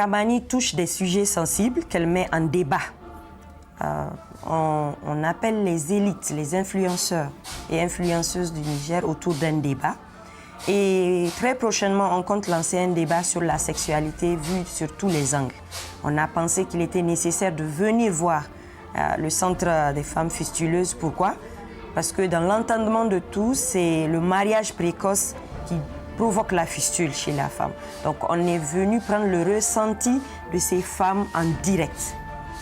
Kamani touche des sujets sensibles qu'elle met en débat. On appelle les élites, les influenceurs et influenceuses du Niger autour d'un débat. Et très prochainement, on compte lancer un débat sur la sexualité vue sur tous les angles. On a pensé qu'il était nécessaire de venir voir le Centre des femmes fistuleuses. Pourquoi? Parce que dans l'entendement de tous, c'est le mariage précoce qui provoque la fistule chez la femme. Donc on est venu prendre le ressenti de ces femmes en direct.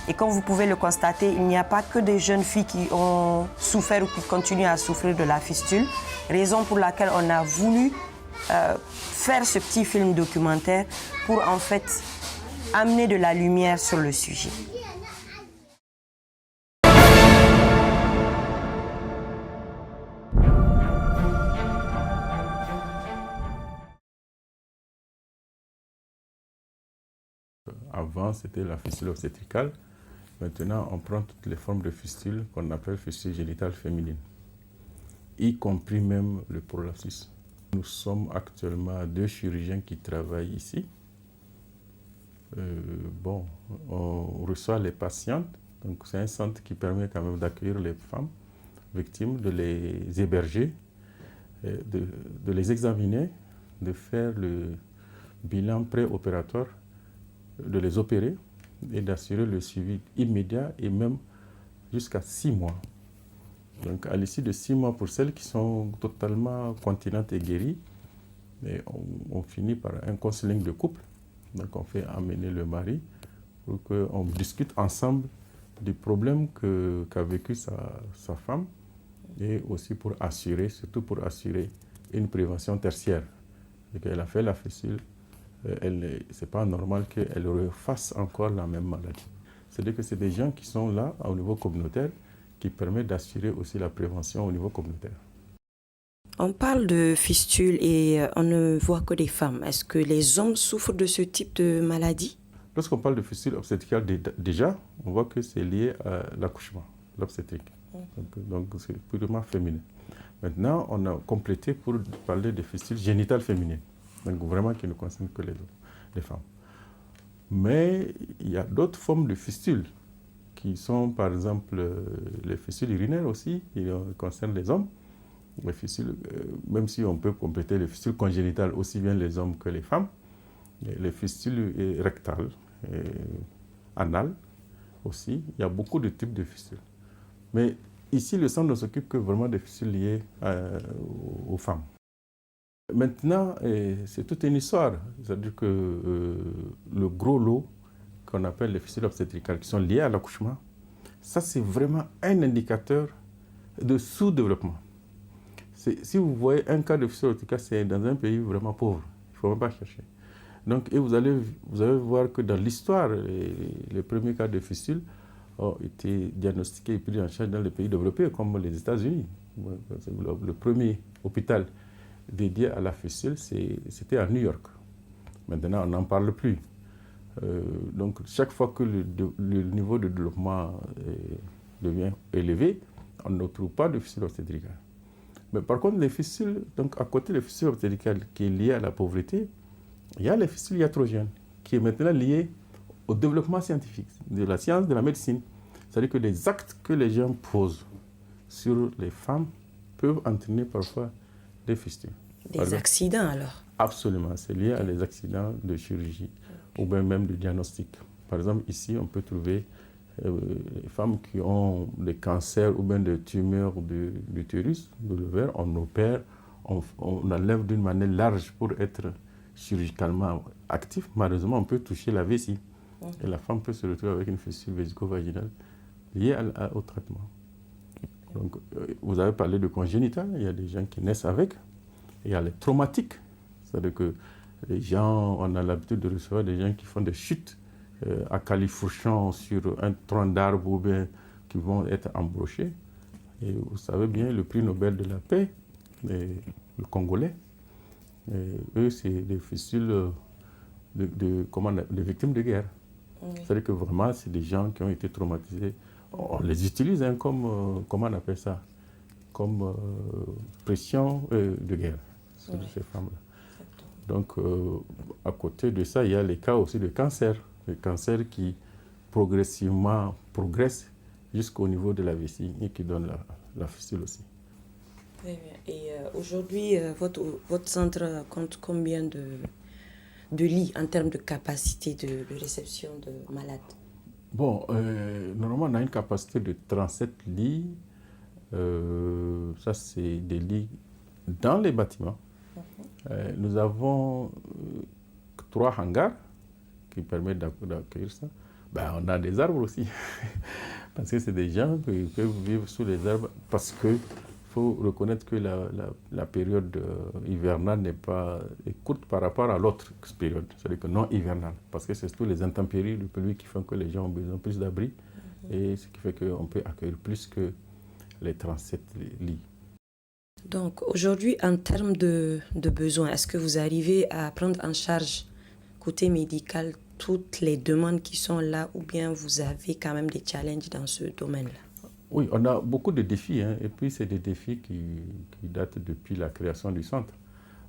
Et comme vous pouvez le constater, il n'y a pas que des jeunes filles qui ont souffert ou qui continuent à souffrir de la fistule, raison pour laquelle on a voulu faire ce petit film documentaire pour en fait amener de la lumière sur le sujet. Avant, c'était la fistule obstétricale. Maintenant, on prend toutes les formes de fistule qu'on appelle fistule génitale féminine, y compris même le prolapsus. Nous sommes actuellement 2 chirurgiens qui travaillent ici. On reçoit les patientes. Donc, c'est un centre qui permet quand même d'accueillir les femmes victimes, de les héberger, de les examiner, de faire le bilan préopératoire, de les opérer et d'assurer le suivi immédiat et même jusqu'à 6 mois. Donc à l'issue de 6 mois, pour celles qui sont totalement continentes et guéries, on finit par un counseling de couple. Donc on fait amener le mari pour qu'on discute ensemble du problème qu'a vécu sa femme et aussi pour assurer, surtout pour assurer une prévention tertiaire. Elle a fait la fistule. Ce n'est pas normal qu'elle refasse encore la même maladie. C'est-à-dire que c'est des gens qui sont là au niveau communautaire qui permettent d'assurer aussi la prévention au niveau communautaire. On parle de fistule et on ne voit que des femmes. Est-ce que les hommes souffrent de ce type de maladie? Lorsqu'on parle de fistule obstétricale, déjà, on voit que c'est lié à l'accouchement, l'obstétrique. Donc c'est purement féminin. Maintenant, on a complété pour parler de fistule génitale féminine. Donc vraiment qui ne concerne que les femmes. Mais il y a d'autres formes de fistules qui sont par exemple les fistules urinaires aussi, qui concernent les hommes. Les fistules, même si on peut compléter les fistules congénitales aussi bien les hommes que les femmes. Les fistules rectales, anales aussi, il y a beaucoup de types de fistules. Mais ici, le centre ne s'occupe que vraiment des fistules liées aux femmes. Maintenant, c'est toute une histoire. C'est-à-dire que le gros lot qu'on appelle les fistules obstétricales qui sont liées à l'accouchement, ça c'est vraiment un indicateur de sous-développement. Si vous voyez un cas de fistule obstétricale, c'est dans un pays vraiment pauvre. Il ne faut même pas chercher. Donc, et vous allez voir que dans l'histoire, les premiers cas de fistule ont été diagnostiqués et pris en charge dans les pays développés comme les États-Unis. Le premier hôpital dédié à la fistule, c'était à New York. Maintenant, on n'en parle plus. Donc, chaque fois que le niveau de développement devient élevé, on ne trouve pas de fistule obstétricale. Mais par contre, les fistules, donc à côté des fistules obstétricales qui est liée à la pauvreté, il y a les fistules iatrogènes, qui est maintenant liée au développement scientifique, de la science, de la médecine. C'est-à-dire que les actes que les gens posent sur les femmes peuvent entraîner parfois des fistules. Des accidents alors? Absolument, c'est lié à des accidents de chirurgie ou bien même de diagnostic. Par exemple, ici, on peut trouver les femmes qui ont des cancers ou bien des tumeurs de l'utérus, de l'ovaire, on opère, on enlève d'une manière large pour être chirurgicalement actif. Malheureusement, on peut toucher la vessie et la femme peut se retrouver avec une fistule vésico-vaginale liée au traitement. Donc, vous avez parlé de congénital, il y a des gens qui naissent avec. Il y a les traumatiques, c'est-à-dire que les gens, on a l'habitude de recevoir des gens qui font des chutes à califourchon sur un tronc d'arbre ou bien qui vont être embrochés. Et vous savez bien, le prix Nobel de la paix, le Congolais, eux, c'est des fistules de victimes de guerre. Oui. C'est-à-dire que vraiment, c'est des gens qui ont été traumatisés. On les utilise comme, comment on appelle ça, comme pression de guerre sur ces femmes-là. Donc, à côté de ça, il y a les cas aussi de cancer. Le cancer qui progressivement progresse jusqu'au niveau de la vessie et qui donne la fistule aussi. Très bien. Et aujourd'hui, votre centre compte combien de lits en termes de capacité de réception de malades? Bon, normalement, on a une capacité de 37 lits. Ça, c'est des lits dans les bâtiments. Nous avons 3 hangars qui permettent d'accueillir ça. Ben, on a des arbres aussi. Parce que c'est des gens qui peuvent vivre sous les arbres. Parce qu'il faut reconnaître que la période hivernale est courte par rapport à l'autre période, c'est-à-dire que non hivernale. Parce que c'est tous les intempéries du pays qui font que les gens ont besoin de plus d'abri. Et ce qui fait qu'on peut accueillir plus que les 37 lits. Donc aujourd'hui, en termes de besoins, est-ce que vous arrivez à prendre en charge, côté médical, toutes les demandes qui sont là, ou bien vous avez quand même des challenges dans ce domaine-là? Oui, on a beaucoup de défis, et puis c'est des défis qui datent depuis la création du centre.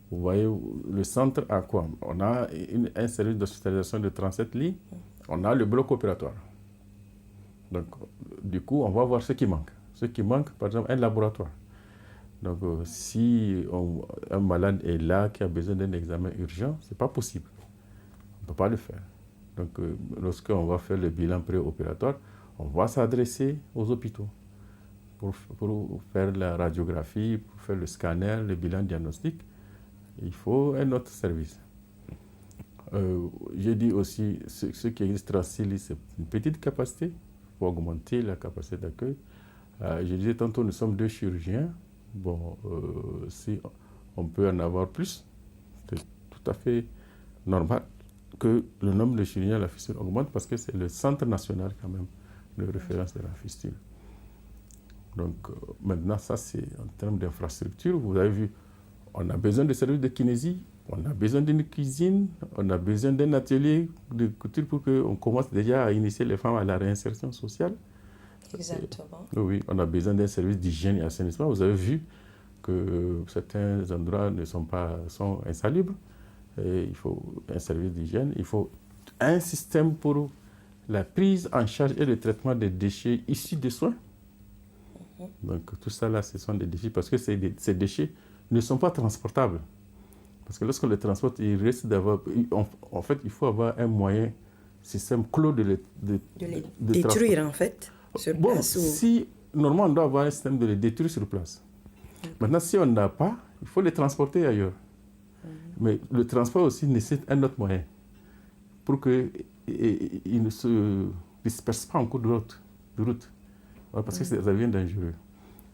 Vous voyez, le centre a quoi? On a un service d'hospitalisation de 37 lits, on a le bloc opératoire. Donc, du coup, on va voir ce qui manque. Ce qui manque, par exemple, un laboratoire. Donc, si un malade est là, qui a besoin d'un examen urgent, ce n'est pas possible. On ne peut pas le faire. Donc, lorsqu'on va faire le bilan préopératoire, on va s'adresser aux hôpitaux pour faire la radiographie, pour faire le scanner, le bilan diagnostic. Il faut un autre service. J'ai dit aussi, ce qui existe à Sili, c'est une petite capacité pour augmenter la capacité d'accueil. Je disais tantôt, nous sommes 2 chirurgiens. Bon, si on peut en avoir plus, c'est tout à fait normal que le nombre de chirurgiens à la fistule augmente parce que c'est le centre national quand même de référence de la fistule. Donc maintenant, ça c'est en termes d'infrastructure. Vous avez vu, on a besoin de services de kinésie, on a besoin d'une cuisine, on a besoin d'un atelier de couture pour qu'on commence déjà à initier les femmes à la réinsertion sociale. Exactement. Oui, on a besoin d'un service d'hygiène et assainissement. Vous avez vu que certains endroits sont insalubres. Et il faut un service d'hygiène, il faut un système pour la prise en charge et le traitement des déchets issus des soins. Donc tout ça là, ce sont des défis parce que ces déchets ne sont pas transportables. Parce que lorsqu'on les transporte, il risque d'avoir... En fait, il faut avoir un moyen, système clos de les détruire en fait, sur place. Si, normalement, on doit avoir un système de les détruire sur place. Maintenant, si on n'a pas, il faut les transporter ailleurs. Mais le transport aussi nécessite un autre moyen pour qu'il ne se disperse pas en cours de route. Parce que ça devient dangereux.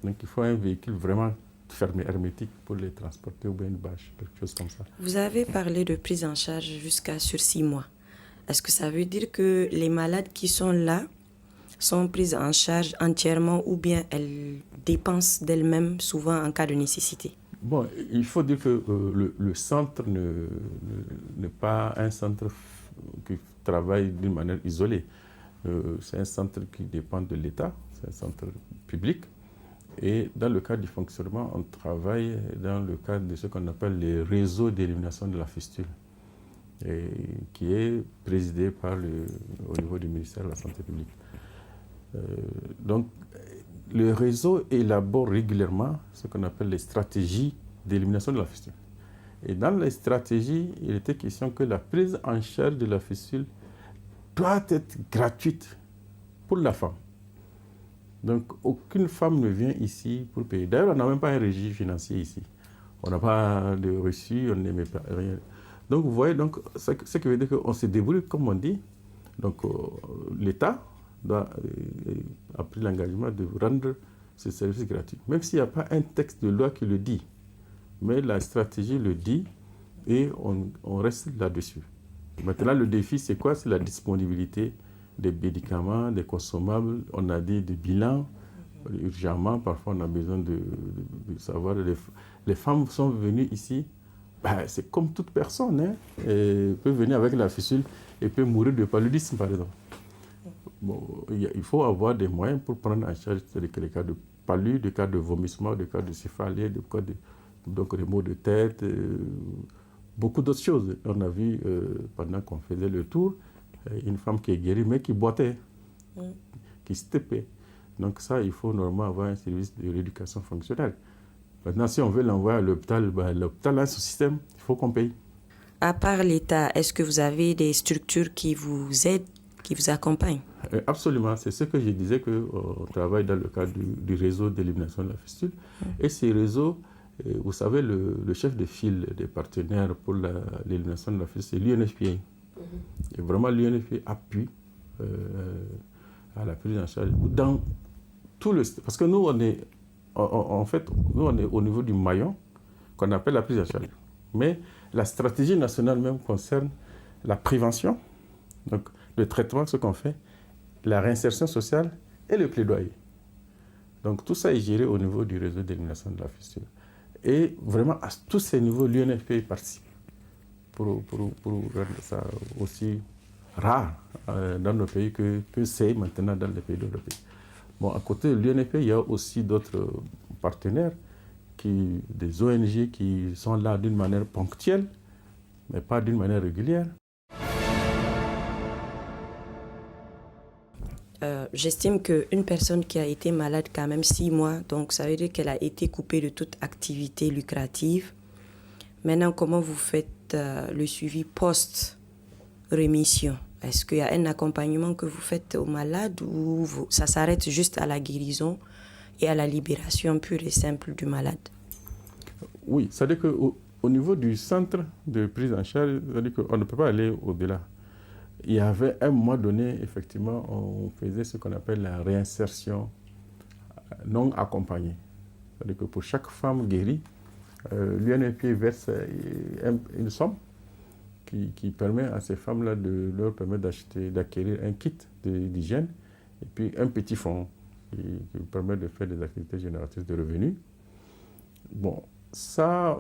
Donc il faut un véhicule vraiment fermé, hermétique pour les transporter ou bien une bâche, quelque chose comme ça. Vous avez parlé de prise en charge jusqu'à sur 6 mois. Est-ce que ça veut dire que les malades qui sont là sont prises en charge entièrement ou bien elles dépensent d'elles-mêmes souvent en cas de nécessité? Bon, il faut dire que le centre n'est pas un centre qui travaille d'une manière isolée. C'est un centre qui dépend de l'État, c'est un centre public. Et dans le cadre du fonctionnement, on travaille dans le cadre de ce qu'on appelle les réseaux d'élimination de la fistule, qui est présidé au niveau du ministère de la Santé publique. Donc, le réseau élabore régulièrement ce qu'on appelle les stratégies d'élimination de la fistule. Et dans les stratégies, il était question que la prise en charge de la fistule doit être gratuite pour la femme. Donc, aucune femme ne vient ici pour payer. D'ailleurs, on n'a même pas un régime financier ici. On n'a pas de reçu, on n'aimait pas rien. Donc, vous voyez, donc, ce qui veut dire qu'on se débrouille, comme on dit. Donc, l'État a pris l'engagement de rendre ce service gratuit. Même s'il n'y a pas un texte de loi qui le dit. Mais la stratégie le dit et on reste là-dessus. Maintenant, le défi, c'est quoi? C'est la disponibilité des médicaments, des consommables. On a dit des bilans, urgemment. Parfois, on a besoin de savoir. Les femmes sont venues ici. C'est comme toute personne. Elle peut venir avec la fistule et peut mourir de paludisme, par exemple. Bon, il faut avoir des moyens pour prendre en charge les cas de palud, des cas de vomissement, des cas de céphalée, des cas de maux de tête, beaucoup d'autres choses. On a vu, pendant qu'on faisait le tour, une femme qui est guérie, mais qui boitait, qui se tapait. Donc ça, il faut normalement avoir un service de rééducation fonctionnelle. Maintenant, si on veut l'envoyer à l'hôpital, l'hôpital a son système, il faut qu'on paye. À part l'État, est-ce que vous avez des structures qui vous aident, qui vous accompagnent? Absolument, c'est ce que je disais, qu'on travaille dans le cadre du réseau d'élimination de la fistule. Et ces réseaux, vous savez, le chef de file des partenaires pour l'élimination de la fistule, c'est l'UNFPA. Et vraiment, l'UNFPA appuie à la prise en charge dans tout le... Parce que nous, on est au niveau du maillon qu'on appelle la prise en charge. Mais la stratégie nationale même concerne la prévention, donc le traitement, ce qu'on fait, la réinsertion sociale et le plaidoyer. Donc tout ça est géré au niveau du réseau d'élimination de la fistule. Et vraiment, à tous ces niveaux, l'UNFPA participe pour rendre ça aussi rare dans nos pays que c'est maintenant dans les pays développés. Bon, à côté de l'UNFPA, il y a aussi d'autres partenaires, des ONG qui sont là d'une manière ponctuelle, mais pas d'une manière régulière. J'estime qu'une personne qui a été malade quand même 6 mois, donc ça veut dire qu'elle a été coupée de toute activité lucrative. Maintenant, comment vous faites le suivi post-rémission? Est-ce qu'il y a un accompagnement que vous faites aux malades ou ça s'arrête juste à la guérison et à la libération pure et simple du malade? Oui, c'est-à-dire qu'au niveau du centre de prise en charge, c'est-à-dire qu'on ne peut pas aller au-delà. Il y avait un moment donné, effectivement, on faisait ce qu'on appelle la réinsertion non accompagnée. C'est-à-dire que pour chaque femme guérie, l'UNFPA verse une somme qui permet à ces femmes-là de leur permettre d'acquérir un kit d'hygiène et puis un petit fonds qui permet de faire des activités génératrices de revenus. Bon, ça,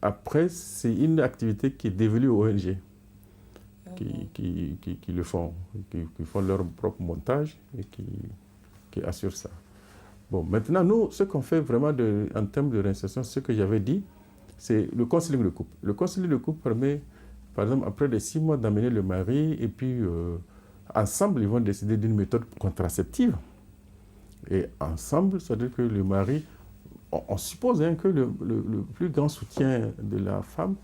après, c'est une activité qui est dévolue aux ONG qui le font, qui font leur propre montage et qui assurent ça. Bon, maintenant, nous, ce qu'on fait vraiment en termes de réinsertion, ce que j'avais dit, c'est le counseling de couple. Le counseling de couple permet, par exemple, après les 6 mois, d'amener le mari et puis ensemble, ils vont décider d'une méthode contraceptive. Et ensemble, c'est-à-dire que le mari, on suppose que le plus grand soutien de la femme,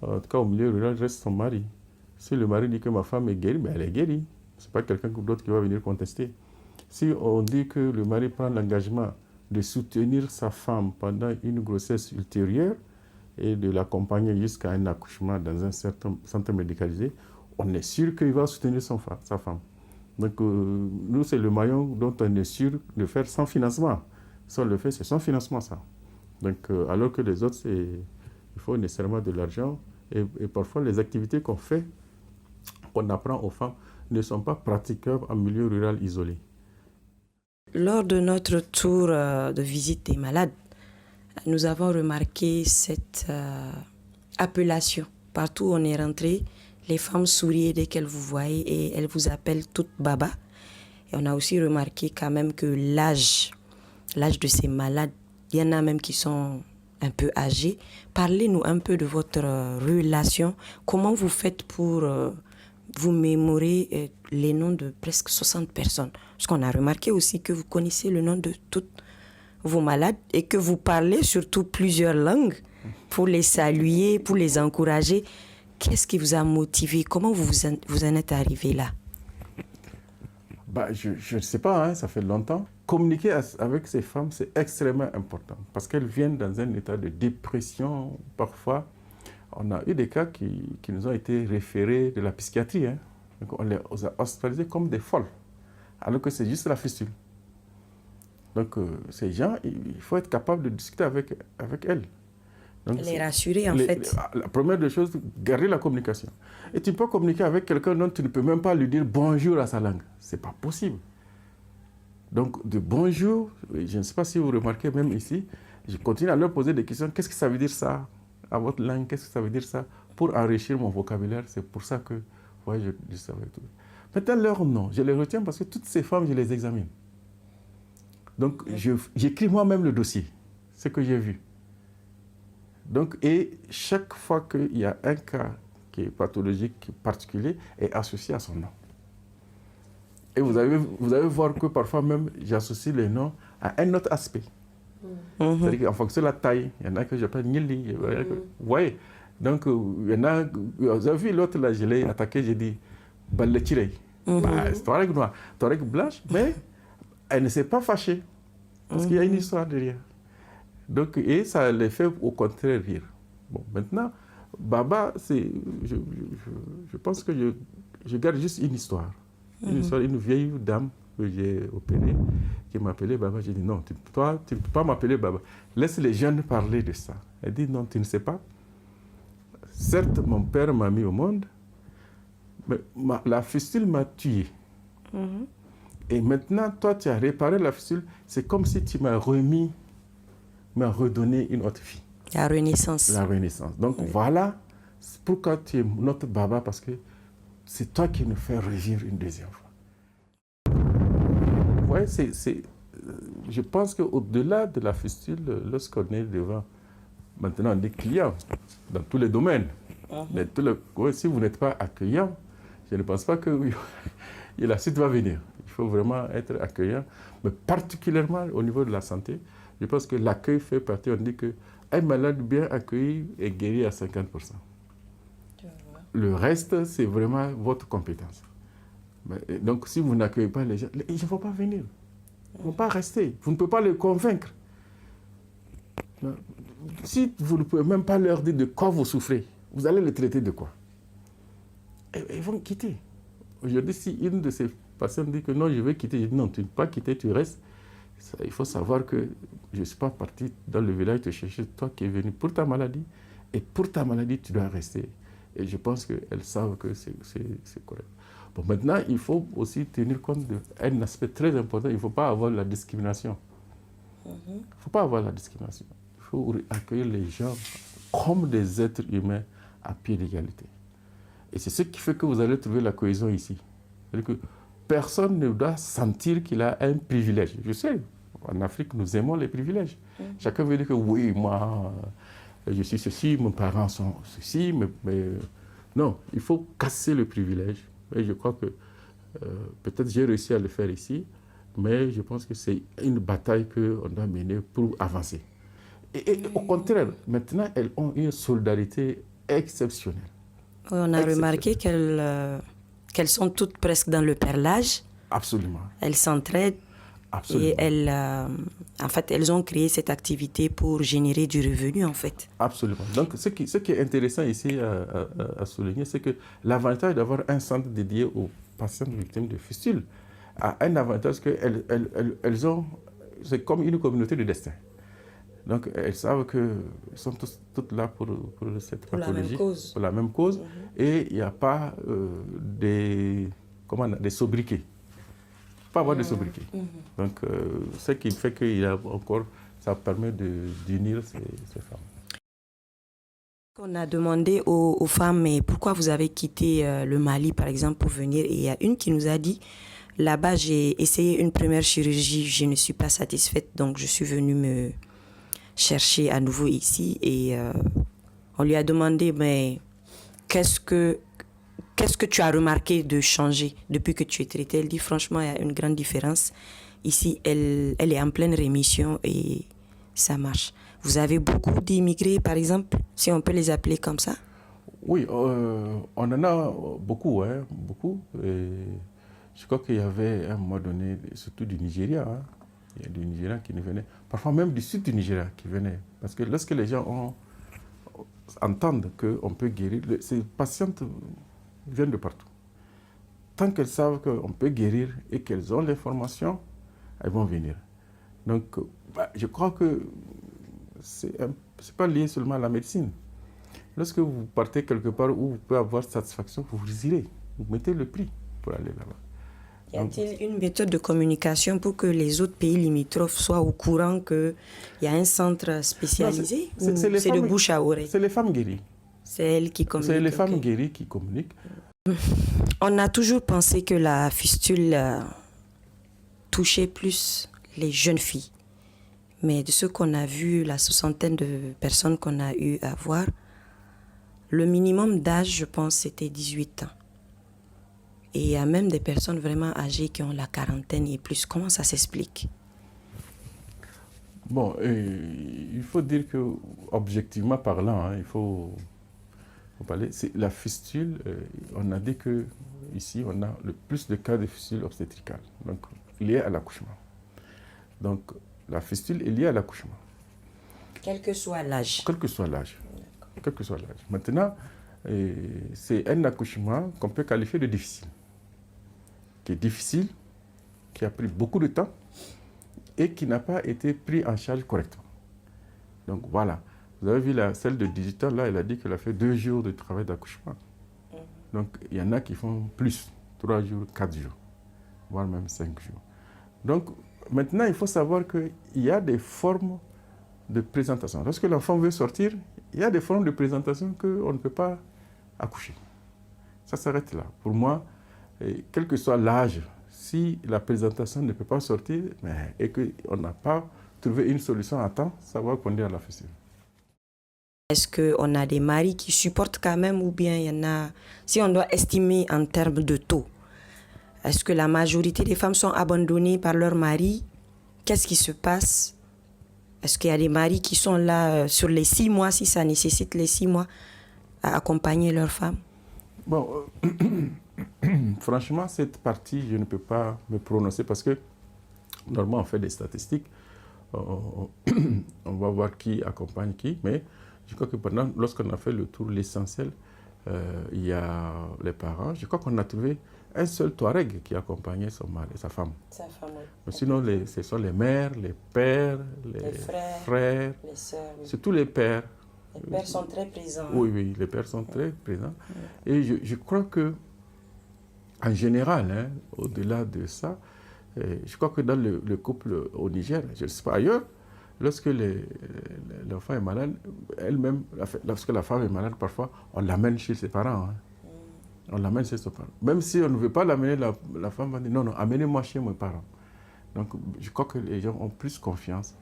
en tout cas au milieu rural, reste son mari. Si le mari dit que ma femme est guérie, ben elle est guérie. Ce n'est pas quelqu'un d'autre qui va venir contester. Si on dit que le mari prend l'engagement de soutenir sa femme pendant une grossesse ultérieure et de l'accompagner jusqu'à un accouchement dans un certain centre médicalisé, on est sûr qu'il va soutenir sa femme. Donc nous, c'est le maillon dont on est sûr de faire sans financement. Si on le fait, c'est sans financement, ça. Donc, alors que les autres, il faut nécessairement de l'argent. Et parfois, les activités qu'on fait, qu'on apprend aux femmes, ne sont pas praticables en milieu rural isolé. Lors de notre tour de visite des malades, nous avons remarqué cette appellation. Partout où on est rentré, les femmes sourient dès qu'elles vous voient et elles vous appellent toutes Baba. Et on a aussi remarqué quand même que l'âge de ces malades, il y en a même qui sont un peu âgés. Parlez-nous un peu de votre relation. Comment vous faites pour vous mémorer les noms de presque 60 personnes? Parce qu'on a remarqué aussi que vous connaissez le nom de toutes vos malades et que vous parlez surtout plusieurs langues pour les saluer, pour les encourager. Qu'est-ce qui vous a motivé? Comment vous en êtes arrivé là? Je ne sais pas, ça fait longtemps. Communiquer avec ces femmes, c'est extrêmement important parce qu'elles viennent dans un état de dépression. Parfois, on a eu des cas qui nous ont été référés de la psychiatrie. Donc on les a hospitalisés comme des folles, alors que c'est juste la fistule. Donc ces gens, il faut être capable de discuter avec elles. Donc, les rassurer en fait. La première des choses, garder la communication. Et tu peux communiquer avec quelqu'un dont tu ne peux même pas lui dire bonjour à sa langue. Ce n'est pas possible. Donc de bonjour, je ne sais pas si vous remarquez même ici, je continue à leur poser des questions. Qu'est-ce que ça veut dire ça à votre langue? Qu'est-ce que ça veut dire ça? Pour enrichir mon vocabulaire, c'est pour ça que je dis ça avec tout. Maintenant, leurs noms, je les retiens parce que toutes ces femmes, je les examine. Donc j'écris moi-même le dossier, ce que j'ai vu. Donc, et chaque fois qu'il y a un cas qui est pathologique particulier, est associé à son nom. Et vous allez voir que parfois même, j'associe les noms à un autre aspect. C'est-à-dire qu'en fonction de la taille, il y en a que j'appelle Nili. Vous voyez? Donc, il y en a... Vous avez vu l'autre, là, je l'ai attaqué, j'ai dit « Balletirei ». C'est Touareg noir, Touareg blanche, mais elle ne s'est pas fâchée. Parce qu'il y a une histoire derrière. Donc, et ça les fait au contraire rire. Bon, maintenant, Baba, je pense que je garde juste une histoire. Une histoire, une vieille dame que j'ai opérée, qui m'appelait Baba. J'ai dit non, toi, tu ne peux pas m'appeler Baba. Laisse les jeunes parler de ça. Elle dit non, tu ne sais pas. Certes, mon père m'a mis au monde, mais la fistule m'a tué. Et maintenant, toi, tu as réparé la fistule. C'est comme si tu m'as redonné une autre vie. La renaissance. La renaissance. Donc voilà pourquoi tu es notre Baba, parce que c'est toi qui nous fais revivre une deuxième fois. Vous voyez, je pense qu'au-delà de la fistule, lorsqu'on est devant maintenant des clients, dans tous les domaines, si vous n'êtes pas accueillant, je ne pense pas que la suite va venir. Il faut vraiment être accueillant, mais particulièrement au niveau de la santé. Je pense que l'accueil fait partie, on dit qu'un malade bien accueilli est guéri à 50%. Le reste, c'est vraiment votre compétence. Donc, si vous n'accueillez pas les gens, ils ne vont pas venir. Ils ne vont pas rester. Vous ne pouvez pas les convaincre. Si vous ne pouvez même pas leur dire de quoi vous souffrez, vous allez les traiter de quoi? Ils vont quitter. Aujourd'hui, si une de ces patientes dit que non, je vais quitter, je dis non, tu ne peux pas quitter, tu restes. Il faut savoir que je ne suis pas parti dans le village te chercher, toi qui es venu pour ta maladie, et pour ta maladie, tu dois rester. Et je pense qu'elles savent que c'est correct. Bon, maintenant, il faut aussi tenir compte d'un aspect très important. Il ne faut pas avoir la discrimination. Il ne faut pas avoir la discrimination. Il faut accueillir les gens comme des êtres humains à pied d'égalité. Et c'est ce qui fait que vous allez trouver la cohésion ici. C'est-à-dire que personne ne doit sentir qu'il a un privilège. Je sais, en Afrique, nous aimons les privilèges. Chacun veut dire que oui, moi, je suis ceci, mes parents sont ceci, mais non, il faut casser le privilège. Et je crois que peut-être j'ai réussi à le faire ici, mais je pense que c'est une bataille qu'on doit mener pour avancer. Et au contraire, maintenant, elles ont une solidarité exceptionnelle. On a remarqué qu'elles sont toutes presque dans le perlage. Absolument. Elles s'entraident. Absolument. Et en fait, elles ont créé cette activité pour générer du revenu, en fait. Absolument. Donc, ce qui est intéressant ici à souligner, c'est que l'avantage d'avoir un centre dédié aux patientes victimes de fistules a un avantage qu'elles ont, c'est comme une communauté de destin. Donc, elles savent qu'elles sont toutes là pour cette pathologie, pour la même cause, et il n'y a pas des sobriquets. Pas avoir de sobriquet. Donc, ce qui fait qu'il y a encore, ça permet d'unir ces femmes. On a demandé aux femmes, mais pourquoi vous avez quitté le Mali, par exemple, pour venir? Et il y a une qui nous a dit, là-bas, j'ai essayé une première chirurgie, je ne suis pas satisfaite, donc je suis venue me chercher à nouveau ici. Et on lui a demandé, mais qu'est-ce que tu as remarqué de changer depuis que tu es traitée? Elle dit, franchement, il y a une grande différence. Ici, elle est en pleine rémission et ça marche. Vous avez beaucoup d'immigrés, par exemple, si on peut les appeler comme ça? Oui, on en a beaucoup, beaucoup. Et je crois qu'il y avait à un moment donné, surtout du Nigeria, il y a du Nigeria qui nous venait, parfois même du sud du Nigeria qui venait. Parce que lorsque les gens entendent qu'on peut guérir, ces patientes viennent de partout. Tant qu'elles savent qu'on peut guérir et qu'elles ont l'information, elles vont venir. Donc, je crois que ce n'est pas lié seulement à la médecine. Lorsque vous partez quelque part où vous pouvez avoir satisfaction, vous irez, vous mettez le prix pour aller là-bas. Y a-t-il une méthode de communication pour que les autres pays limitrophes soient au courant qu'il y a un centre spécialisé? C'est de bouche à oreille? C'est les femmes guéries. C'est elles qui communiquent. C'est les femmes guéries qui communiquent. On a toujours pensé que la fistule touchait plus les jeunes filles. Mais de ce qu'on a vu, la soixantaine de personnes qu'on a eu à voir, le minimum d'âge, je pense, c'était 18 ans. Et il y a même des personnes vraiment âgées qui ont la quarantaine et plus. Comment ça s'explique? Bon, il faut dire que, objectivement parlant, hein, il faut parler. C'est la fistule, on a dit que ici, on a le plus de cas de fistule obstétricale, donc liées à l'accouchement. Donc, la fistule est liée à l'accouchement. Quel que soit l'âge. Quel que soit l'âge. Quel que soit l'âge. Maintenant, c'est un accouchement qu'on peut qualifier de difficile. Qui est difficile, qui a pris beaucoup de temps et qui n'a pas été pris en charge correctement. Donc voilà. Vous avez vu celle de 18 ans, là, elle a dit qu'elle a fait 2 jours de travail d'accouchement. Donc il y en a qui font plus, 3 jours, 4 jours, voire même 5 jours. Donc maintenant, il faut savoir qu'il y a des formes de présentation. Lorsque l'enfant veut sortir, il y a des formes de présentation qu'on ne peut pas accoucher. Ça s'arrête là. Pour moi, quel que soit l'âge, si la présentation ne peut pas sortir et qu'on n'a pas trouvé une solution à temps, ça va conduire à la fistule. Est-ce qu'on a des maris qui supportent quand même ou bien il y en a... Si on doit estimer en termes de taux, est-ce que la majorité des femmes sont abandonnées par leur mari? Qu'est-ce qui se passe? Est-ce qu'il y a des maris qui sont là sur les 6 mois, si ça nécessite les 6 mois, à accompagner leurs femmes? Bon, franchement, cette partie, je ne peux pas me prononcer parce que, normalement, on fait des statistiques. On va voir qui accompagne qui, mais je crois que lorsqu'on a fait le tour, l'essentiel, il y a les parents. Je crois qu'on a trouvé un seul Touareg qui accompagnait son mari, sa femme. Sa femme, oui. Mais sinon, ce sont les mères, les pères, les frères, les sœurs. Oui. Surtout les pères. Les pères sont très présents. Oui, oui, les pères sont très présents. Et je crois que, en général, hein, au-delà de ça, je crois que dans le couple au Niger, je ne sais pas ailleurs, lorsque l'enfant est malade, elle-même, lorsque la femme est malade, parfois, on l'amène chez ses parents. Hein. On l'amène chez ses parents. Même si on ne veut pas l'amener, la femme va dire non, non, amenez-moi chez mes parents. Donc, je crois que les gens ont plus confiance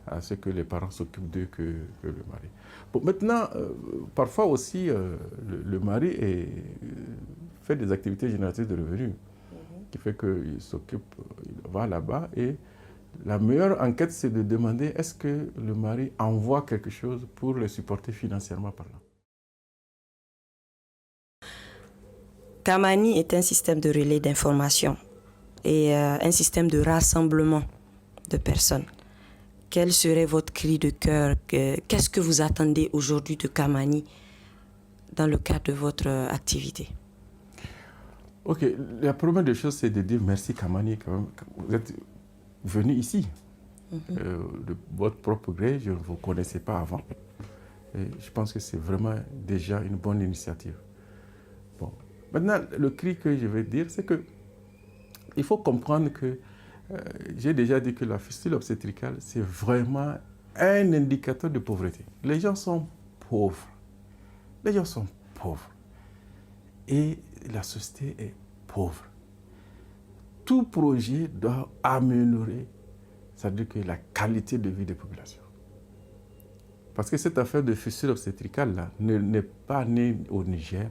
à ce que les parents s'occupent d'eux que le mari. Bon, maintenant, parfois aussi, le mari fait des activités génératrices de revenus, qui fait qu'il s'occupe, il va là-bas et la meilleure enquête, c'est de demander est-ce que le mari envoie quelque chose pour le supporter financièrement parlant. Kamani est un système de relais d'information et un système de rassemblement de personnes. Quel serait votre cri de cœur? Qu'est-ce que vous attendez aujourd'hui de Kamani dans le cadre de votre activité? Ok, la première des choses, c'est de dire merci Kamani. Quand même. Vous êtes venu ici de votre propre gré, je ne vous connaissais pas avant. Et je pense que c'est vraiment déjà une bonne initiative. Bon. Maintenant, le cri que je vais dire, c'est que il faut comprendre que j'ai déjà dit que la fistule obstétricale, c'est vraiment un indicateur de pauvreté. Les gens sont pauvres. Les gens sont pauvres. Et la société est pauvre. Tout projet doit améliorer, c'est-à-dire que la qualité de vie des populations. Parce que cette affaire de fistule obstétricale-là n'est pas née au Niger.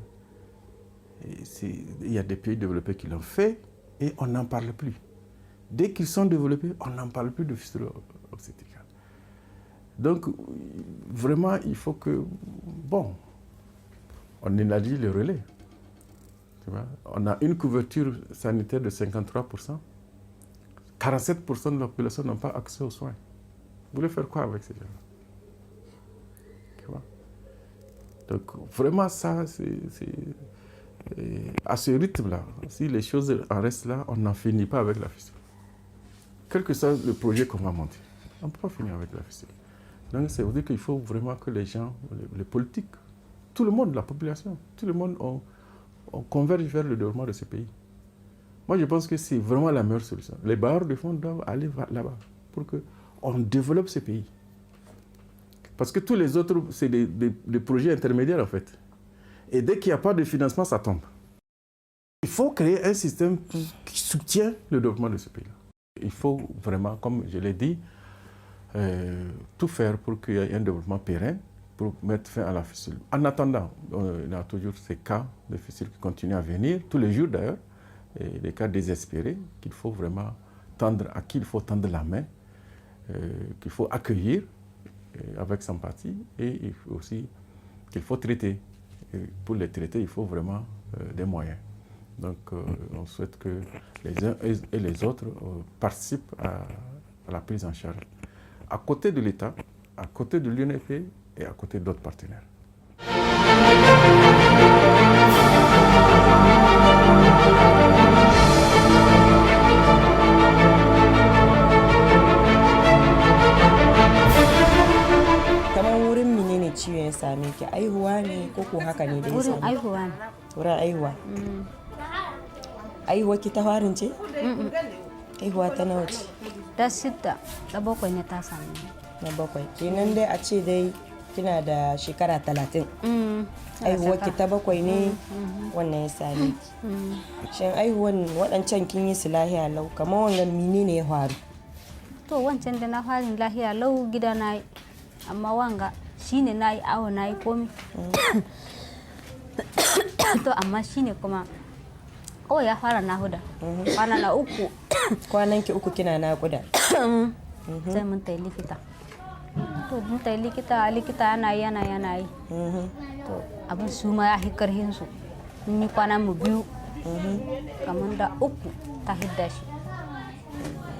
Il y a des pays développés qui l'ont fait et on n'en parle plus. Dès qu'ils sont développés, on n'en parle plus de fistule obstétricale. Donc, vraiment, il faut que, bon, on élargit le relais. Tu vois? On a une couverture sanitaire de 53%. 47% de la population n'ont pas accès aux soins. Vous voulez faire quoi avec ces gens-là? Tu vois? Donc, vraiment, ça, à ce rythme-là, si les choses en restent là, on n'en finit pas avec la fistule. Quel que soit le projet qu'on va monter, on ne peut pas finir avec la fistule. Donc, ça veut dire qu'il faut vraiment que les gens, les politiques, tout le monde, la population, tout le monde, on converge vers le développement de ce pays. Moi, je pense que c'est vraiment la meilleure solution. Les bailleurs de fonds doivent aller là-bas pour qu'on développe ce pays. Parce que tous les autres, c'est des projets intermédiaires, en fait. Et dès qu'il n'y a pas de financement, ça tombe. Il faut créer un système qui soutient le développement de ce pays-là. Il faut vraiment, comme je l'ai dit, tout faire pour qu'il y ait un développement pérenne, pour mettre fin à la fissure. En attendant, il y a toujours ces cas de fissure qui continuent à venir, tous les jours d'ailleurs, et des cas désespérés qu'il faut vraiment à qui il faut tendre la main, qu'il faut accueillir avec sympathie, et il faut aussi qu'il faut traiter. Et pour les traiter, il faut vraiment des moyens. Donc, on souhaite que les uns et les autres participent à la prise en charge, à côté de l'État, à côté de l'UNFP et à côté d'autres partenaires. ciwon ya same ki, aihuwa ne ko haka ne da ya same? Wurin aihuwa ne. Wurin aihuwa. Aihuwa ki ta farin ce? Aihuwa ta nawa ce? Ta 6 da 7 ne ta same ni. Na 7. Kenan dai a ce dai kina da shekara 30. Aihuwa ki ta 7 ne wannan ya same ki. Shin aihuwan waɗancan kin yi su lahiya lau, kamar wannan menene ya faru? To wancan da na farin lahiya lau gida na yi, amma wanga shine na yi awo na yi komi. To amma shine kuma kawai ya fara nahuda kwana na 3. Kwanan ki 3 kina nakuda? Sai mun ta likita. To mun ta likita yana yi. To abin su ma ya hikarhin su. Mun yi kwana mu 2. Kamar da 3 ta hidda shi.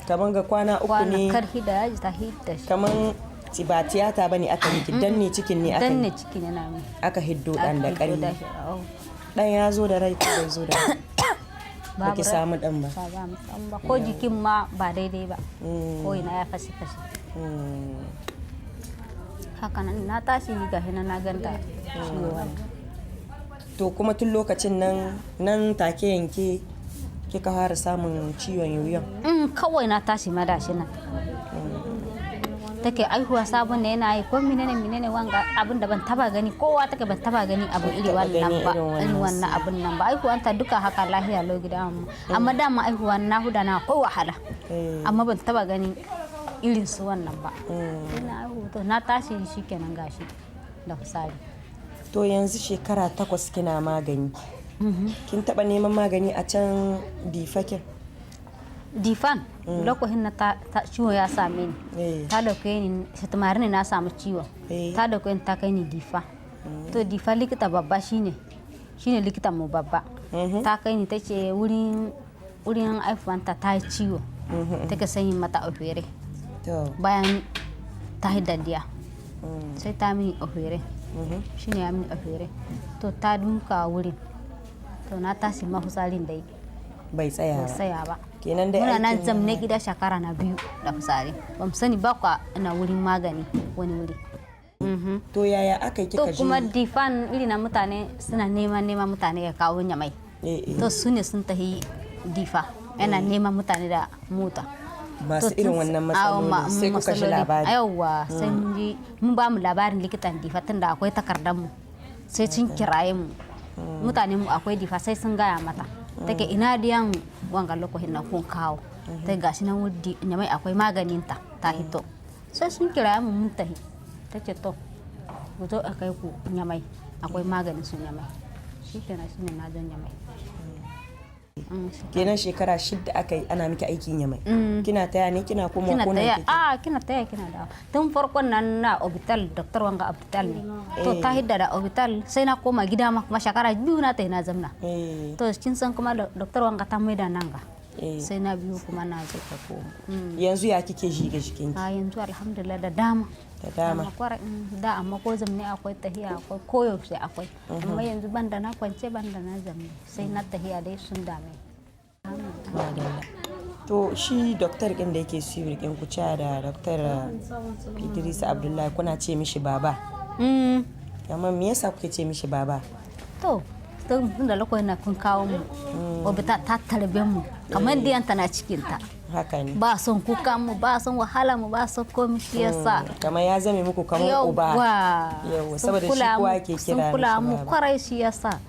Kamar ga kwana 3 ne? Kwana karhi da yaji ta hidda shi. Kamar ba tiyata bane aka miki, danne cikin ne aka yi? Danne cikin yana mi. Aka hiddo dan da ƙarfi. Dan ya zo da rai ko bai zo da rai? Ba ki samu dan ba? Ba ko jikin ma ba daidai ba. Ko ina ya fashi. Haka nan na tashi ga hina na ganta ciwo wani. To kuma tun lokacin nan take yanke kika fara samun ciwon yoyon? Kawai na tashi madashi nan. Take aihuwa sabon ne yana yi ko menene wanga abin da ban taba gani, kowa take ban taba gani abu iri wannan ba, irin wannan abin nan ba. Aihuwan ta duka haka lahiya lau gida mu, amma dama aihuwa na huda na akwai wahala, amma ban taba gani irin su wannan ba. Ina aihu to na tashi shikenan gashi da fusari. To yanzu shekara 8 kina magani. Kin taba neman magani a can Difakin? Difan lokacin na ciwo ya same ni, ta dauke ni shatamari ne na samu ciwo, ta dauke ni ta kai ni Difa. To Difa likita babba shine likitan mu babba. Ta kai ni tace wurin aifanta ta yi ciwo, take sanyi mata ofere bayan ta hidadiya, sai ta mini ofere, shine ya mini ofere. To ta duka wurin, to na tashi mafusarin dai bai tsaya ba. Kenan dai muna nan zamne gida shekara na 2 da fusari, ba mu sani ba kwa ina wurin magani wani wuri. To yaya aka yi kika ji? To kuma Difan iri na mutane suna neman mutane ya kawo Nyamai. To su ne sun tahi Difa yana neman mutane da mota masu irin wannan matsaloli, sai kuka ji labari? Yawwa, sai mun ba mu labarin likitan Difa tunda akwai takardar mu, sai sun kiraye mu mutane mu akwai Difa, sai sun gaya mata take ina diyan wanga lokacin na kun kawo, ta gashi nan wudi Nyamai akwai maganin ta hito, sai sun kiraye mu mun tahi. Tace to ku zo akai ku Nyamai akwai maganin su Nyamai. Shikenan shine na jan Nyamai. Kenan shekara 6 aka yi ana miki aikin Nyamai. Kina taya ne kina kuma ko ne? Kina taya kina da. Tun farkon nan na hospital doctor wanga hospital ne. To ta hidda da hospital sai na koma gida ma kuma shekara 2 na tayi na zamna. To kin san kuma doctor wanga ta mai da nan ga. Sai na biyu kuma na je ta koma. Yanzu ya kike ji ga jikin ki? Yanzu alhamdulillah da dama. Da amma ko zamne akwai tahiya akwai koyaushe akwai, amma yanzu banda na kwance banda na zamne sai na tahiya dai sun dame. To shi doktor ɗin da yake siwir ɗin ku ca da doktor Idris Abdullahi kuna ce mishi baba? Amma me yasa kuke ce mishi baba? To tun da lokacin na kun kawo mu obita ta tarbe mu kamar da yanta na cikinta. Haka ne. Ba son kuka mu, ba son wahala mu, ba son komai shi yasa. Kamar ya zame muku kamar uba. Yawwa, saboda shi kowa ke kira sun kula mu kwarai shi yasa.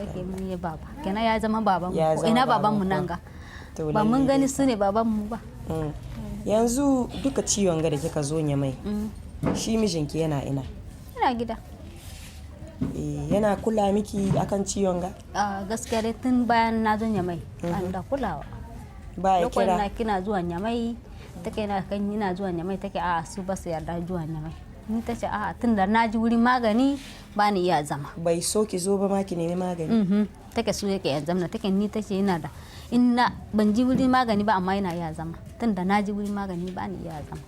Take mun yi baba. Kenan ya zama baban mu. Ina baban mu nan ga. Ba mun gani su ne baban mu ba. yanzu duka ciwon ga da kika zo Nyamai shi mijinki yana ina gida. Yana kula miki akan ciwon ga? Gaskiya dai tun bayan na zo Nyamai an da kulawa. Ba ya kira? Lokacin kina zuwa Nyamai take na kan ina zuwa Nyamai take su ba su yarda zuwa Nyamai. Ni tace tun da na ji wurin magani ba ni iya zama. Bai so ki zo ba ma ki nemi magani? Take su yake yan zamna take ni tace ina da ban ji wurin magani ba amma ina iya zama. Tun da na ji wurin magani ba ni iya zama.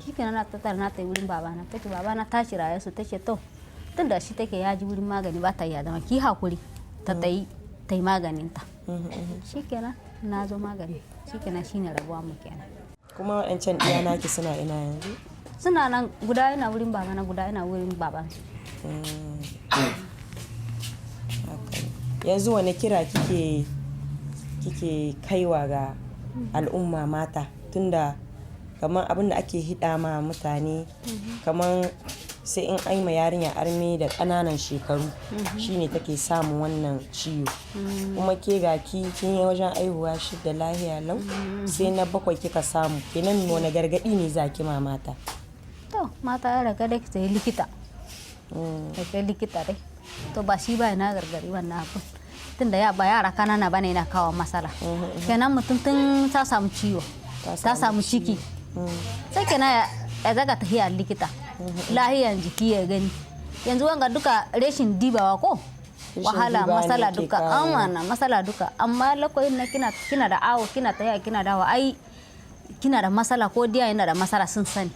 Shikenan na tattara na ta wurin babana take babana ta shirya su tace to tun da shi take ya ji wurin magani ba ta iya zama ki hakuri ta yi maganin ta. Shikenan na zo magani shikenan shine rabuwa mu kenan. Kuma wancan iya naki suna ina yanzu? Suna nan guda yana wurin babana guda yana wurin babansu. Yanzu wani kira kike kaiwa ga al'umma mata tunda kamar abin da ake hida ma mutane kamar sai in ai ma yarinya arme da ƙananan shekaru shine take samun wannan ciwo kuma ke ga kin yi wajen aihuwa 6 lahiya lau sai na 7 kika samu kenan wani gargadi ne zaki ma mata? To mata ya raga da ta yi likita kai likita dai to ba shi ba na gargari wannan abu tunda ba yara kanana bane yana kawo matsala kenan mutum tun ta samu ciwo ta samu ciki sai kenan ya zaga tafiya likita lahiyan jiki ya gani yanzu wanga duka rashin dibawa ko wahala matsala duka matsala duka amma lokacin na kina da awo kina tafiya kina dawo ai kina da matsala ko diya yana da matsala sun sani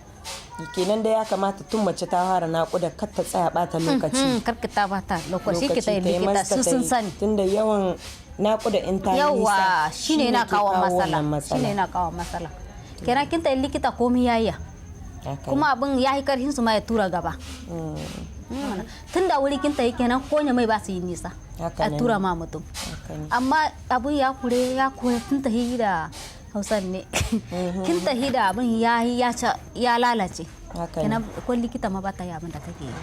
kenan da ya kamata tun mace ta fara naƙuda kar ta tsaya bata lokaci karki ta bata lokaci ki tayi likita sun sani tunda yawan naƙuda in ta yawa shine yana kawo matsala kenan kin tayi likita komai yayya kuma abin ya yi karhin su ma ya tura gaba tun da wuri kin tayi kenan konya mai ba su yi nisa a tura ma mutum amma abin ya kure tun tahi da Hausan ne kin tahi da abin ya lalace kenan ko likita ma ba ta yi abin da take yi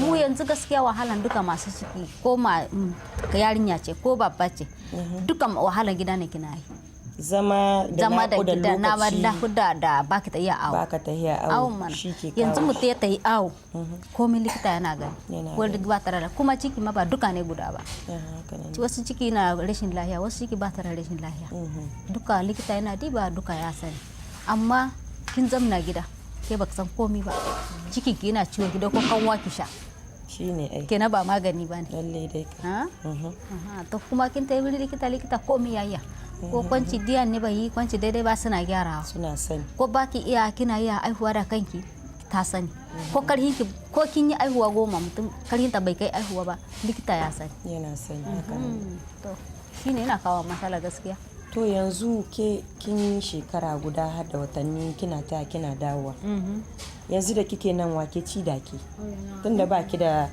mu yanzu gaskiya wahalan duka masu ciki ko yarinya ce ko babba ce duka wahalan gida ne kina yi zama da gida na da da baki ta iya awo yanzu mutum ya ta yi awo komai likita yana gani ko duk ba tare da kuma ciki ma ba duka ne guda ba wasu ciki na rashin lahiya wasu ciki ba tare da rashin lahiya duka likita yana diba duka ya sani amma kin zamna gida ke baka san komai ba ciki ki yana ciwo gida ko kanwa ki sha shine ai kenan ba magani ba ne lalle dai to kuma kin ta yi likita komai yayya ko kwanci diyan ne bai yi kwanci daidai ba suna gyarawa suna sani ko baki iya kina iya aihuwa da kanki ta sani ko karhin ki ko kin yi aihuwa 10 mutum karhin ta bai kai aihuwa ba likita ya sani yana sani to shine yana kawo matsala gaskiya to yanzu ke kin yi shekara guda har da watanni kina dawowa yanzu da kike nan wake ci da ke tunda baki da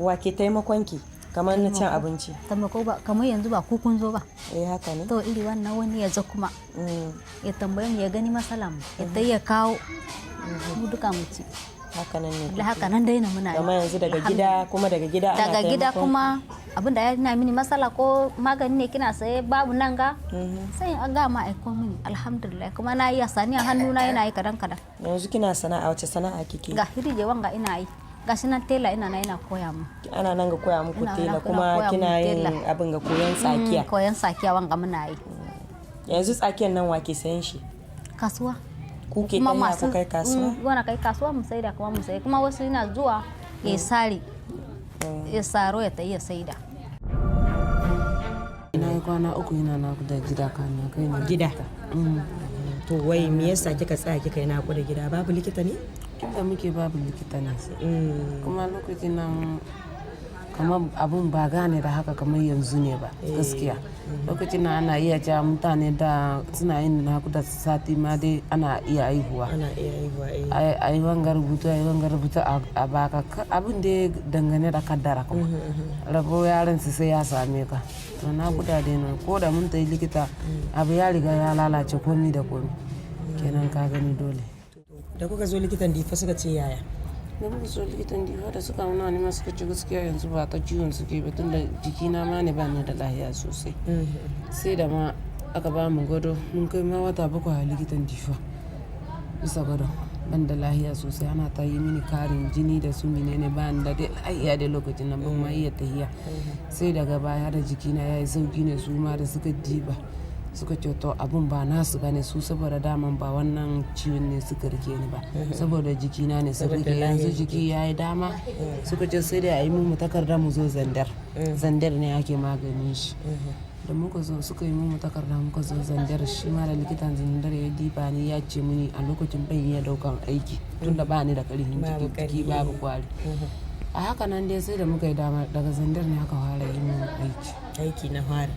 wake taimakon ki kamar na cin abinci taimako ba kamar yanzu ba kun zo ba haka ne to iri wannan wani ya zo kuma ya tambaye mu ya gani masalan ya kawo mu duka mu ci haka nan ne da haka nan dai na muna kamar yanzu daga gida daga gida kuma abinda ya na mini masala ko magani ne kina saye babu nan ga sai an ga ma aiko mini alhamdulillah kuma na yi sani a hannuna yana yi kadan yanzu kina sana'a wace sana'a kike ga hirije wanga ina yi gashi nan tela ina koya mu ana nan ga koya muku tela kuma kina yin abin ga koyan sakiya wanga muna yi yanzu tsakiyan nan wake sayan shi kasuwa ku ke kai kasuwa wana kai kasuwa mu saida kuma mu sai kuma wasu ina zuwa ya sari ya saro ya tayi ya saida ina yi kwana 3 ina na da gida kana kai ne gida to wai me yasa kika tsaya kika yi naƙuda gida babu likita ne inda muke babu likita ne kuma lokacin nan kamar abun ba gane da haka kamar yanzu ne ba gaskiya lokacin nan ana iya ja mutane da suna yin nakuda sati ma dai ana iya aihuwa a yi wanga rubutu a baka abin da ya dangane da kaddara kuma rabo yaran su sai ya same ka to nakuda dai nan ko da mun ta yi likita abu ya riga ya lalace komi da komi kenan ka gani dole da kuka zo likitan difa suka ce yaya da muka zo likitan difa da suka nuna ne suka ce gaskiya yanzu ba ta ciwon suke ba tun da jikina ma ne ba ni da lahiya sosai sai da ma aka ba mu gado mun kai ma wata 7 a likitan Difa bisa gado ban da lahiya sosai ana ta yi mini karin jini da su menene ba da dai iya da lokacin nan ban ma iya tahiya sai daga baya da jikina yayi sauki ne su ma da suka diba suka ce to abun ba nasu bane su saboda daman ba wannan ciwon ne suka rike ni ba saboda jikina ne su rike yanzu jiki yayi dama suka ce sai dai a yi mu takarda mu zo zandar ne ake maganin shi da muka zo suka yi mu takarda muka zo zandar shi ma da likitan zandar ya diba ni ya ce mini a lokacin ban iya daukan aiki tunda ba ni da karfin jiki babu kwari a haka nan dai sai da muka yi dama daga zandar ne aka fara yi mu aiki na fara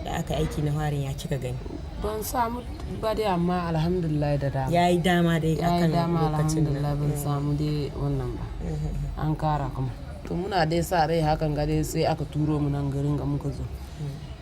da aka aiki na farin ya kika gani ban samu ba dai amma alhamdulillah da dama yayi dama dai akan dama lokacin alhamdulillah ban samu dai wannan ba an kara kuma to muna dai sa rai hakan ga dai sai aka turo mu nan garin ga muka zo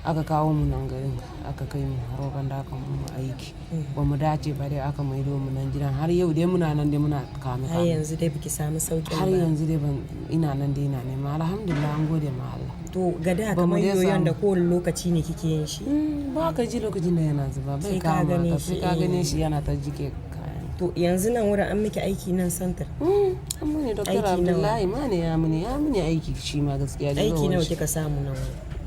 aka kawo mu nan garin aka kai mu roban da aka mu aiki ba mu dace ba dai aka maido mu nan gidan har yau dai muna nan dai muna kame har yanzu dai biki samu sauki har yanzu dai ban ina nan dai ina nema alhamdulillah an gode ma Allah to ga da kamar yoyon da kowane lokaci ne kike yin shi ba ka ji lokacin da yana zuba bai kama ka sai ka gane shi yana ta jike kayan to yanzu nan wurin an miki aiki nan santar an muni doktor Abdullahi ma ne ya muni aiki shi ma gaskiya aiki nawa kika samu nan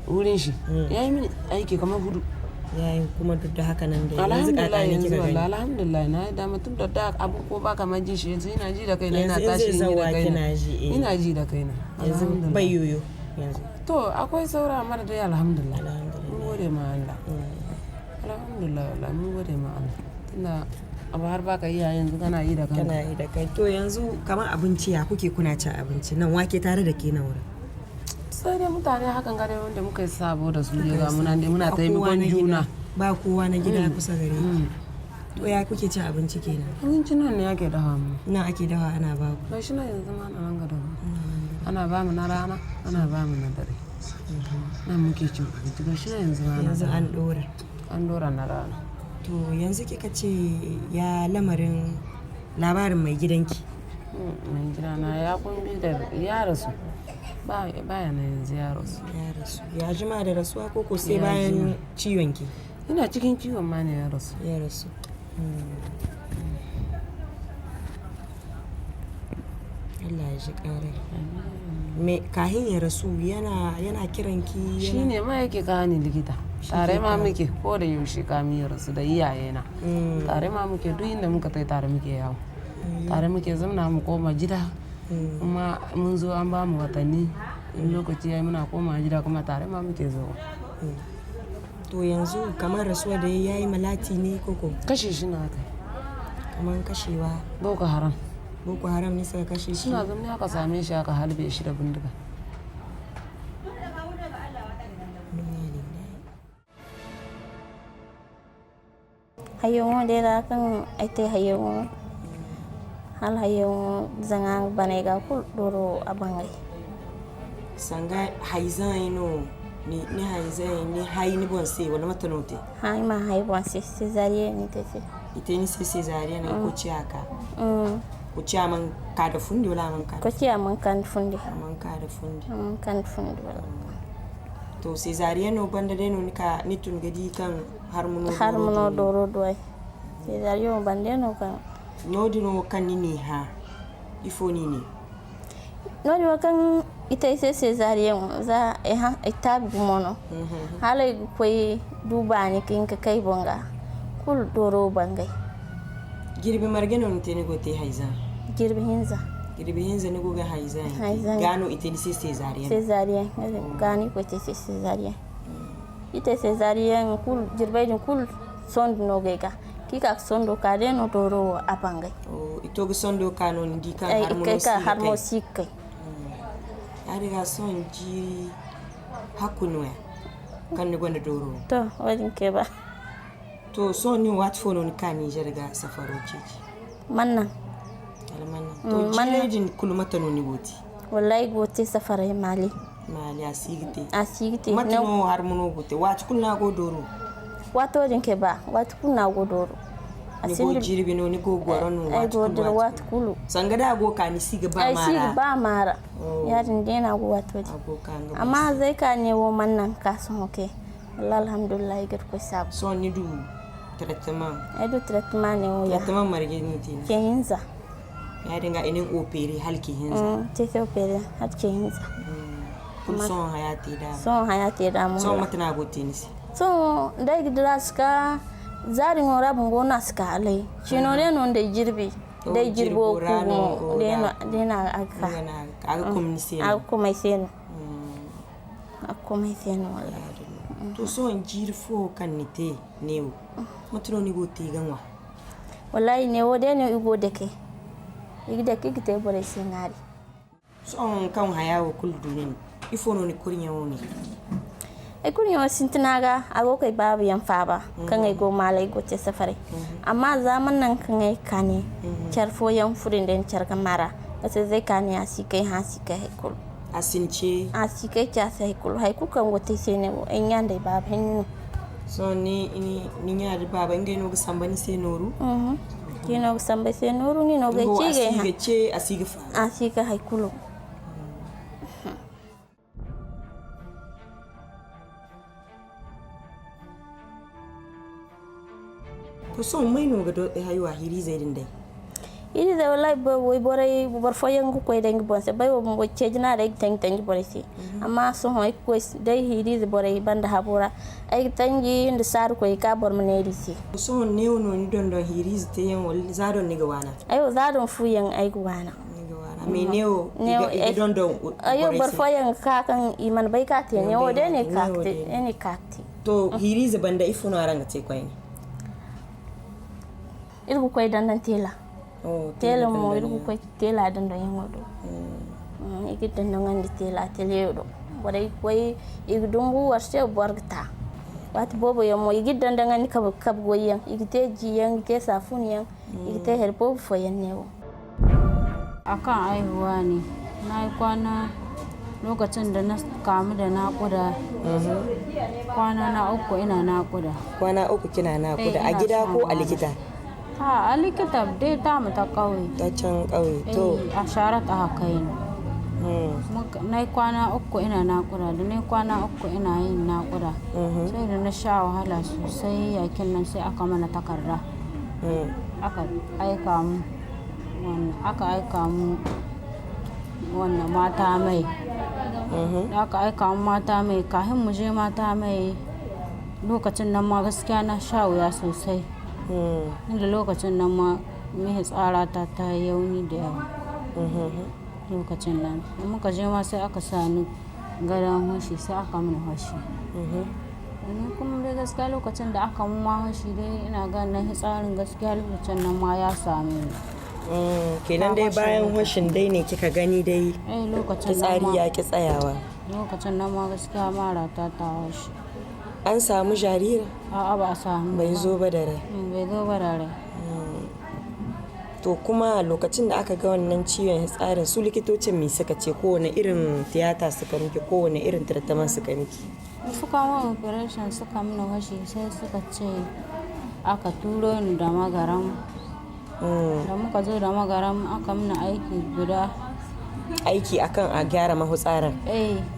wurin shi ya yi mini aiki kamar 4 yayi kuma duk da haka nan da yanzu kakani kika gani alhamdulillah na da mutum da abu ko baka ma ji shi yanzu ina ji da kaina ina tashi ina ji da kaina yanzu bai yoyo yanzu to akwai saura mara dai alhamdulillah mun gode ma Allah alhamdulillah mun gode ma Allah tunda abu har baka iya yanzu kana yi da kai to yanzu kamar abinci ya kuke kuna cin abinci nan wake tare da ke na wurin sai dai mutane hakan gare wanda muka yi sabo da su ne ga muna taimakon juna ba kowa na gida kusa gare to ya kuke cin abinci kenan abincin nan ne ake dafa mu nan ake dafa ana ba ku ba shi na yanzu ma nan ga dafa ana ba mu na rana ana ba mu na dare nan muke cin abinci ba shi na yanzu ma yanzu an dora na rana to yanzu kika ce ya lamarin labarin mai gidanki mai gidana ya kumbi da ya rasu baya na yanzu ya rasu ya jima da rasuwa ko sai bayan ciwon ki ina cikin ciwon ma ne ya rasu Allah ya ji kare me kahin ya rasu yana kiran ki shi ne ma yake kani likita tare ma muke ko da yaushe kamin ya rasu da iyayena tare ma muke duk inda muka tai tare muke yawo tare muke zamna mu koma gida kuma mun zo an ba mu watanni in lokaci yayi muna koma gida kuma tare ma muke zo to yanzu kamar rasuwa da yayi malati ne koko kashe shi na kai kamar kashewa Boko Haram ne suka kashe shi suna zamne aka same shi aka halbe shi da bindiga hayongo de la kan ite hayongo hal hayongo zanga banega kul doro abangai sanga haizan ino ni haizan ni hayni bonse wala matanote hay ma hay bonse césarienne ni tefe ite ni césarienne ko ciaka ko ciaman ka da fundi wala man ka ko ciaman kan fundi kan fundi to césarienne o banda de no ni tun gadi kan harmono doro doy césarienne bande no kan nodino kan ni ha ifo ni nodino kan ita ise césarienne za itabi mono halay koy dubani kin ka kai bonga kul doro bangai girbi margeno ntene gote haizan girbi hinza ne goga haizan gano ite ni césarienne gani ko ite césarienne ite césarienne kul jirbejin kul sondo no gega kika sondo ka de no doro apangai ito go sondo ka no ndi kan harmosikai ari ga son ji hakuno kan ne gonda doro to wajin ke ba to so ni wat fono ni kan ni jerga safaro ciji mannan to jirejin kulmata no ni goti wallahi goti safare mali asigite matino harmono gote wat kulna go doro wato jin ke ba wat kulna go doro asin go jirbi no ni go goronu wat go wat kulu sangada go kani siga ba mara siga ba mara yarin dena go wato amma zai ka ne wo mannan kasan oke wallahi alhamdulillah igir ko sab so ni du traitement ai du traitement ne o ya traitement marge ni tin ke hinza ya dinga inin opere halki hinza te ke opere har ke hinza kun son hayati da mu son matana gotin si so dai gidra ska zari ngora bungo naska alai chino ne non dai jirbi dai jirbo ko dena aka kuma sen wala to so en jirfo kan nite newo matro ni goti ganwa wallahi ne wode ne igo deke igide kigite bore senari so on kan hayawo kul dunin ifono ni kurinya woni ai kurinya sintinaga ago kai babu yan faba kan ai go malai go ce safare amma zaman nan kan ai kane charfo yan furin den charka mara kace zai kane asikai hasikai kul asince asikai ta sai kul hay ku kan gote sai ne en yanda babu hin so ni nya da baba ngai no sambani sai noru kino samba sai noru ni no ga cige ha asiga fa asiga hay kulu to so mai no ga do haywa hiri zai din dai iri da wallahi boy boray bar foyan ko koy dangi bonse bay wo mo cejna rek tangi boray si amma so hoy ko dai hiri da boray banda habura ay tangi nda sar ko ka bor maneri si so new no ni don hiri te yan wal zado ni ga wana ayo zado fu yan ay ga wana me new don ayo bar foyan ka kan iman bay ka te ne wo de ne kakti to hiri za banda ifuno aranga te koy ni irgu koy dan tela tela mo irgu koy tela dan do yangodo igi dan ngandi tela tele do boday koy igi dungu warse borgta wati bobo yamo igi dan ngani kab goyen igi te jiyan ke safun yan igi te herbo foyen newo akan aihuwa ne na yi kwana lokacin da na kamu da naƙuda kwana na 3 ina naƙuda kwana 3 kina naƙuda a gida ko a likita a likita dai ta mu ta kauye ta can kauye to a shara ta haka yin na yi kwana 3 ina naƙuda da na yi kwana 3 ina yin naƙuda sai da na sha wahala sosai yakin nan sai aka mana takarda aka aika mu wannan mata mai da aka aika mu mata mai kafin mu je mata mai lokacin nan ma gaskiya na sha wuya sosai inda lokacin nan ma mai tsara ta yauni da yawa lokacin nan muka je ma sai aka sani gadon hoshi sai aka mana hoshi ni kuma dai gaskiya lokacin da aka mun ma hoshi dai ina ganin tsarin gaskiya lokacin nan ma ya same ni kenan dai bayan hoshin dai ne kika gani dai lokacin tsari ya ki tsayawa lokacin nan ma gaskiya mara ta hoshi an samu jariri? A'a ba a samu. Bai zo ba da rai? Bai zo ba da rai. To kuma lokacin da aka ga wannan ciwon tsarin su likitocin me suka ce kowane irin tiyata suka miki kowane irin treatment suka miki? Suka ma operation suka mana washi sai suka ce aka turo ni da magaram. Da muka zo da magaram aka mana aiki guda. Aiki akan a gyara mahutsarin?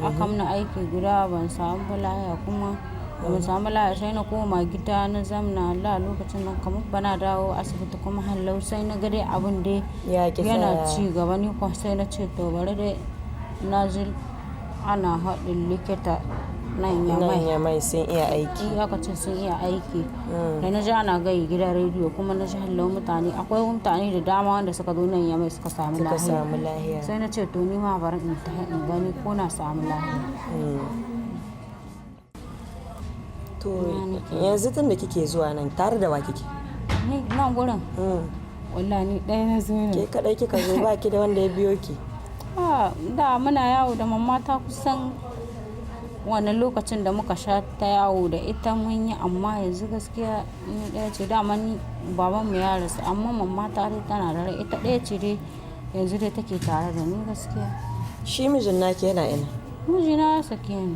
Aka mana aiki guda ban samu lafiya kuma ban samu lafiya sai na koma gida na zamna Allah lokacin nan kamar bana dawo asibiti kuma hallau sai na ga dai abin dai yana ci gaba ni kuma sai na ce to bari dai na ji ana haɗin likita nan yamai sun iya aiki aka ce sun iya aiki da na ji ana gai gidan rediyo kuma na ji hallau mutane akwai mutane da dama wanda suka zo nan yamai suka samu lahiya sai na ce to ni ma bari in ta in gani ko na samu lahiya to yanzu tun da kike zuwa nan tare da wa kike ni nan gurin wallahi ni ɗaya na zo ne ke kadai kika zo ba ki da wanda ya biyo ki da muna yawo da mamma ta kusan wannan lokacin da muka sha ta yawo da ita mun yi amma yanzu gaskiya ni ɗaya ce dama ni babanmu ya rasu amma mamma ta dai tana da rai ita ɗaya ce dai yanzu dai take tare da ni gaskiya shi mijin naki yana ina mijina ya sake ni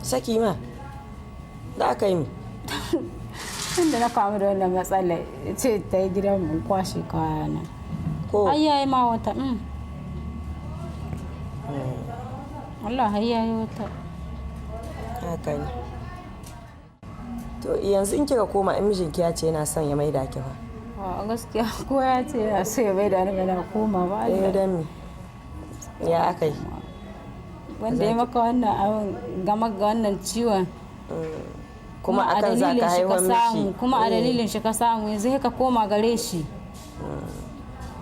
saki ma da aka yi mi tunda na kamu da wannan matsala ce ta yi gidan mun kwashe kayana ko ayyayi ma wata Allah hayyayi wata haka ne To yanzu in kika koma in mijinki ya ce yana son ya maida ki fa. A gaskiya ko ya ce ya so ya maida ni na koma ba. Dan me? Ya akai? Wanda ya maka wannan abin gama ga wannan ciwon. Kuma akan za ka haihuwa mishi. Kuma a dalilin shi ka samu yanzu ka koma gare shi.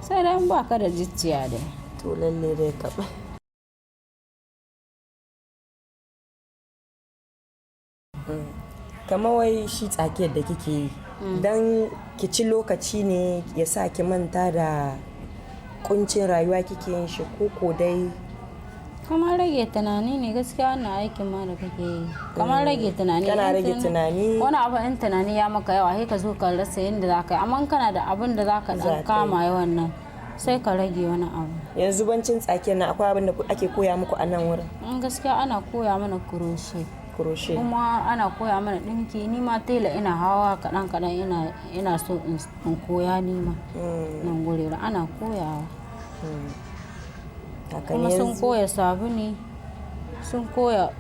Sai dai ba ka da jicciya dai. To lalle dai ka. Kamar wai shi tsakiyar da kike yi don ki ci lokaci ne ya sa ki manta da kuncin rayuwa kike yin shi ko dai kamar rage tunani ne gaskiya wannan aikin ma da kake yi kamar rage tunani kana rage tunani wani abu in tunani ya maka yawa sai ka zo ka rasa yadda za ka yi amma kana da abin da za ka dan kama yawan nan sai ka rage wani abu. Yanzu bancin tsakiyar nan akwai abin da ake koya muku a nan wurin? Gaskiya ana koya mana kuroshe kuma ana koya mana ɗinki ni ma tela ina hawa kaɗan ina so in koya ni ma nan gurera ana koyawa kuma sun koya sabuni sun koya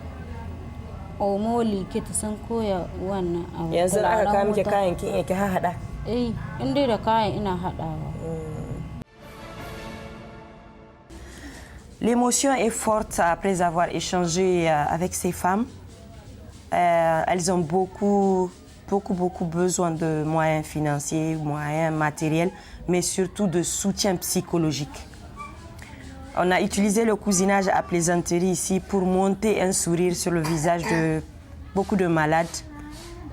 omo likita sun koya wannan abu. Yanzu aka kawo miki kayan kin iya ki haɗa? In dai da kayan ina haɗawa. L'émotion est forte après avoir échangé avec ces femmes. Elles ont beaucoup besoin de moyens financiers, moyens matériels, mais surtout de soutien psychologique. On a utilisé le cousinage à plaisanterie ici pour monter un sourire sur le visage de beaucoup de malades.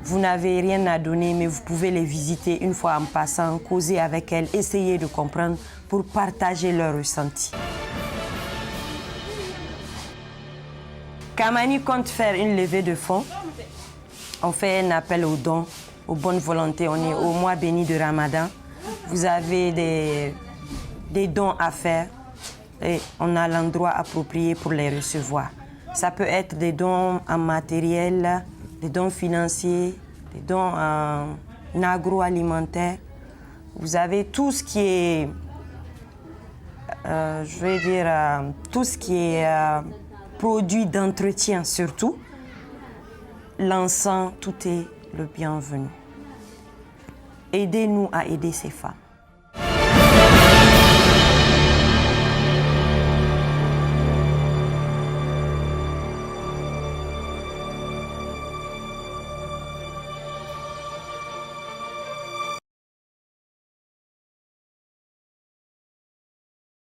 Vous n'avez rien à donner, mais vous pouvez les visiter une fois en passant, causer avec elles, essayer de comprendre pour partager leurs ressentis. Kamani compte faire une levée de fonds. On fait un appel aux dons, aux bonnes volontés. On est au mois béni de Ramadan. Vous avez des dons à faire et on a l'endroit approprié pour les recevoir. Ça peut être des dons en matériel, des dons financiers, des dons en agroalimentaire. Vous avez tout ce qui est, tout ce qui est produits d'entretien surtout, l'encens, tout est le bienvenu. Aidez-nous à aider ces femmes.